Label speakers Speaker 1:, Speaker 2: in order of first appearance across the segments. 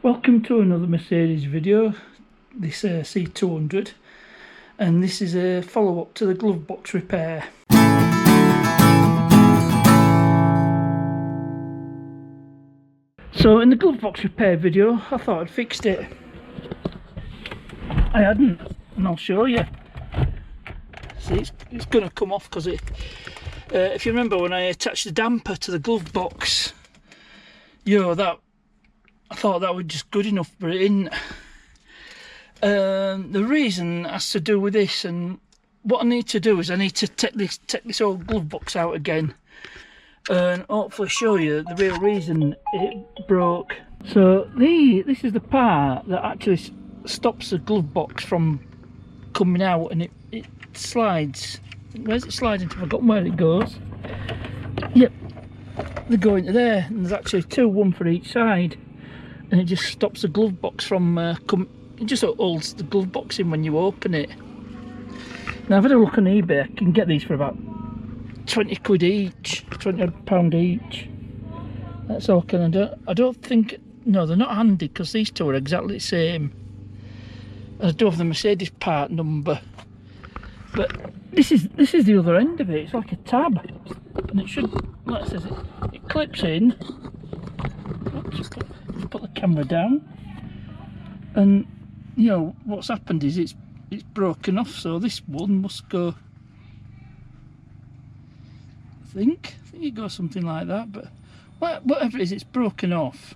Speaker 1: Welcome to another Mercedes video, this C200, and this is a follow-up to the glove box repair. So in the glove box repair video I thought I'd fixed it. I hadn't, and I'll show you. See, it's going to come off because if you remember when I attached the damper to the glove box, I thought that was just good enough, but it isn't. The reason has to do with this, and what I need to do is I need to take this old glove box out again and hopefully show you the real reason it broke. So this is the part that actually stops the glove box from coming out, and it slides. Where's it sliding to? I've forgotten where it goes. Yep, they go into there, and there's actually one for each side. And it just stops the glove box from it just holds the glove box in when you open it. Now I've had a look on eBay. I can get these for about 20 quid each, £20 each. That's all. I don't think, no, they're not handy because these two are exactly the same. I do have the Mercedes part number, but this is the other end of it. It's like a tab, and it should, like it says, it clips in. Oops, put the camera down, and what's happened is it's broken off, so this one must go, I think it goes something like that, but whatever it is, it's broken off.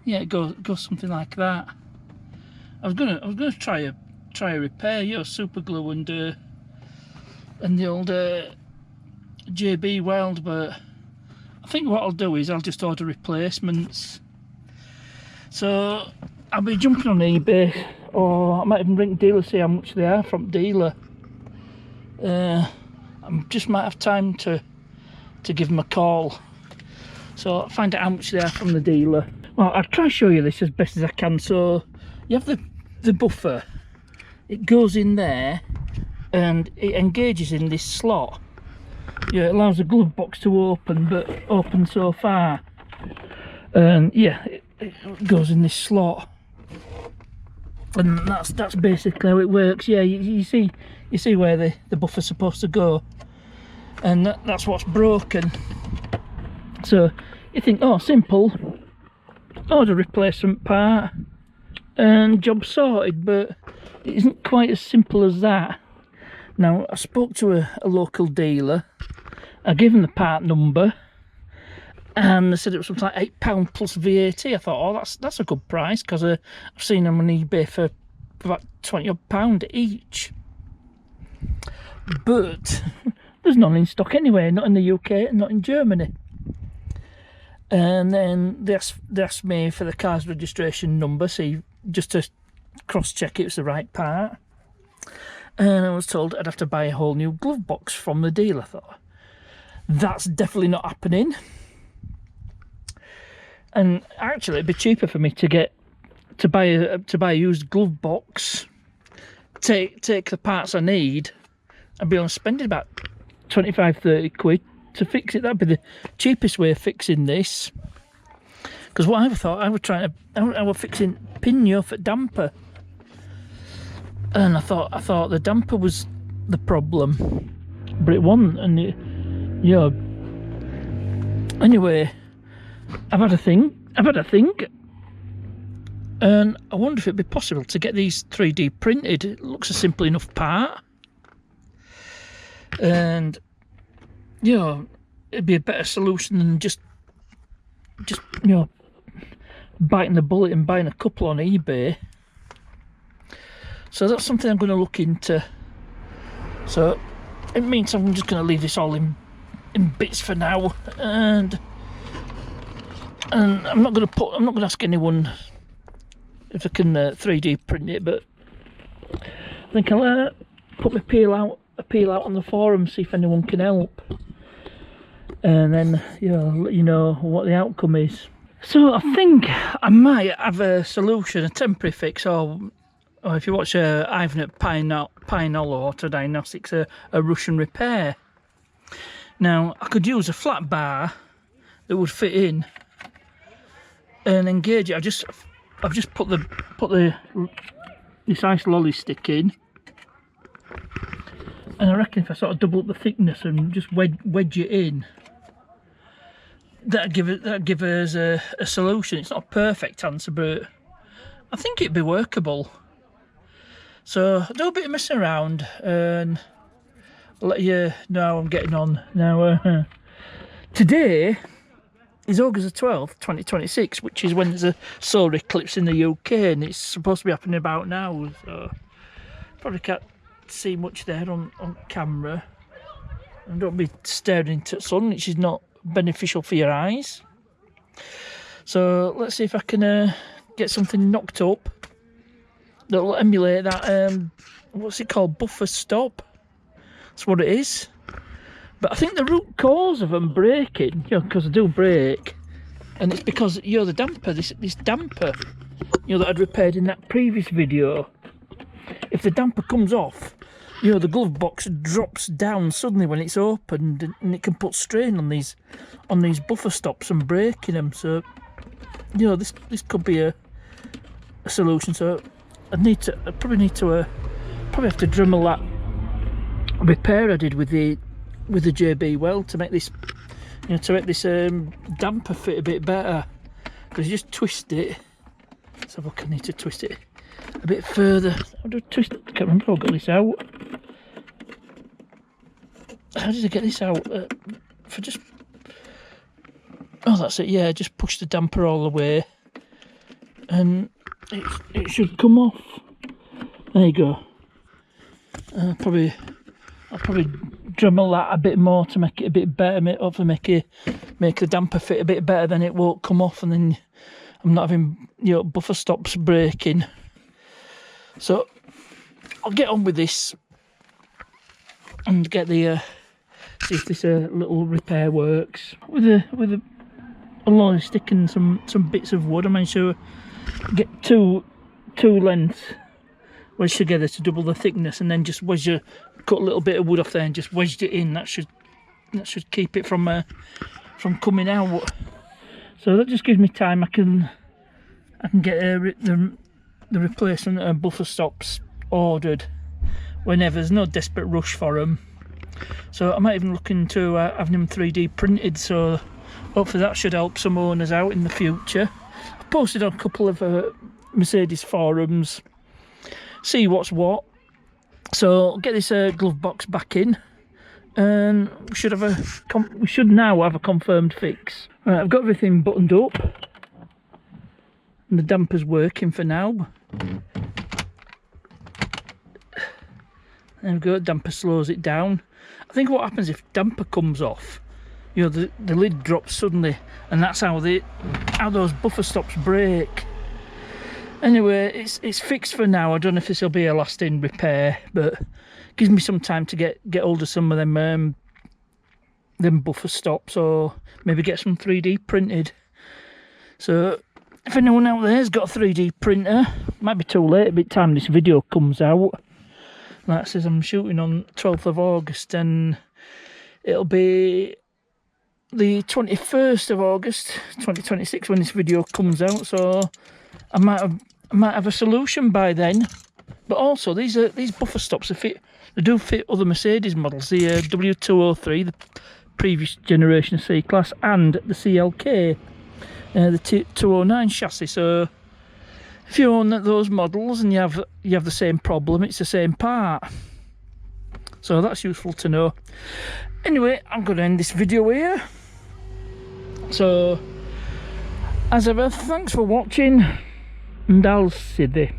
Speaker 1: Yeah, it goes something like that. I was gonna try a repair, super glue and the old JB weld, but I think what I'll do is I'll just order replacements. So I'll be jumping on eBay, or I might even ring dealer, see how much they are from dealer. I just might have time to give them a call, so I'll find out how much they are from the dealer. Well, I'll try to show you this as best as I can. So you have the buffer, it goes in there and it engages in this slot. Yeah, it allows the glove box to open, but open so far, and yeah, it goes in this slot, and that's basically how it works. Yeah, you see where the buffer's supposed to go, and that's what's broken. So you think, oh, simple, order replacement part and job sorted, but it isn't quite as simple as that. Now I spoke to a local dealer. I gave them the part number, and they said it was something like £8 plus VAT. I thought, oh, that's a good price, because I've seen them on eBay for about £20 each. But there's none in stock anyway, not in the UK and not in Germany. And then they asked me for the car's registration number, just to cross-check it was the right part. And I was told I'd have to buy a whole new glove box from the dealer. I thought, that's definitely not happening. And actually it'd be cheaper for me to buy a used glove box, take the parts I need, and be on spending about 25-30 quid to fix it. That'd be the cheapest way of fixing this. Because what I thought, I was fixing pin for damper, and I thought the damper was the problem, but it wasn't. And anyway, I've had a think, and I wonder if it'd be possible to get these 3D printed. It looks a simple enough part, and it'd be a better solution than just biting the bullet and buying a couple on eBay. So that's something I'm going to look into. So it means I'm just going to leave this all in bits for now, and I'm not going to ask anyone if I can 3D print it, but I think I'll put my appeal out on the forum, see if anyone can help, and then I'll let you know what the outcome is. So I think I might have a solution, a temporary fix, or if you watch Ivan at Pine Hollow Auto Diagnostics, a Russian repair. Now I could use a flat bar that would fit in and engage it. I just I've just put this ice lolly stick in, and I reckon if I sort of double up the thickness and just wedge it in, that'd give us a solution. It's not a perfect answer, but I think it'd be workable. So I'll do a bit of messing around and I'll let you know how I'm getting on. Now, today is August the 12th, 2026, which is when there's a solar eclipse in the UK, and it's supposed to be happening about now, so probably can't see much there on camera. And don't be staring into the sun, which is not beneficial for your eyes. So let's see if I can get something knocked up that'll emulate that, what's it called, buffer stop. That's what it is. But I think the root cause of them breaking, you know, because they do break, and it's because, you know, the damper, this damper, you know, that I'd repaired in that previous video, if the damper comes off, you know, the glove box drops down suddenly when it's opened, and it can put strain on these buffer stops and breaking them. So, you know, this could be a solution. So I probably have to Dremel that repair I did with the JB weld to make this, you know, damper fit a bit better, because you just twist it. Let's have a look. I need to twist it a bit further. How do I twist it? I can't remember how I got this out. How did I get this out? Oh, that's it. Yeah, just push the damper all the way, and it should come off. There you go. I'll probably Dremel that a bit more to make it a bit better. Hopefully make the damper fit a bit better, then it won't come off, and then I'm not having, you know, buffer stops breaking. So I'll get on with this and get the see if this little repair works with a lolly stick and some bits of wood. I managed to get two lengths wedged together to double the thickness, and then just cut a little bit of wood off there and just wedged it in. That should keep it from coming out. So that just gives me time. I can get the replacement buffer stops ordered whenever. There's no desperate rush for them. So I might even look into having them 3D printed, so hopefully that should help some owners out in the future. I've posted on a couple of Mercedes forums, see what's what. So I'll get this glove box back in, and we should now have a confirmed fix. Right, I've got everything buttoned up, and the damper's working for now. There we go. Damper slows it down. I think what happens if damper comes off, you know, the lid drops suddenly, and that's how those buffer stops break. Anyway, it's fixed for now. I don't know if this will be a lasting repair, but it gives me some time to get hold of some of them buffer stops, or maybe get some 3D printed. So if anyone out there's got a 3D printer, might be too late by the time this video comes out. Like I says, I'm shooting on 12th of August, and it'll be the 21st of August 2026 when this video comes out, so I might have a solution by then. But also these buffer stops they do fit other Mercedes models, the W203, the previous generation of C-Class, and the CLK, the 209 chassis. So if you own those models and you have the same problem, it's the same part. So that's useful to know. Anyway, I'm going to end this video here. So as ever, thanks for watching, and I'll see you.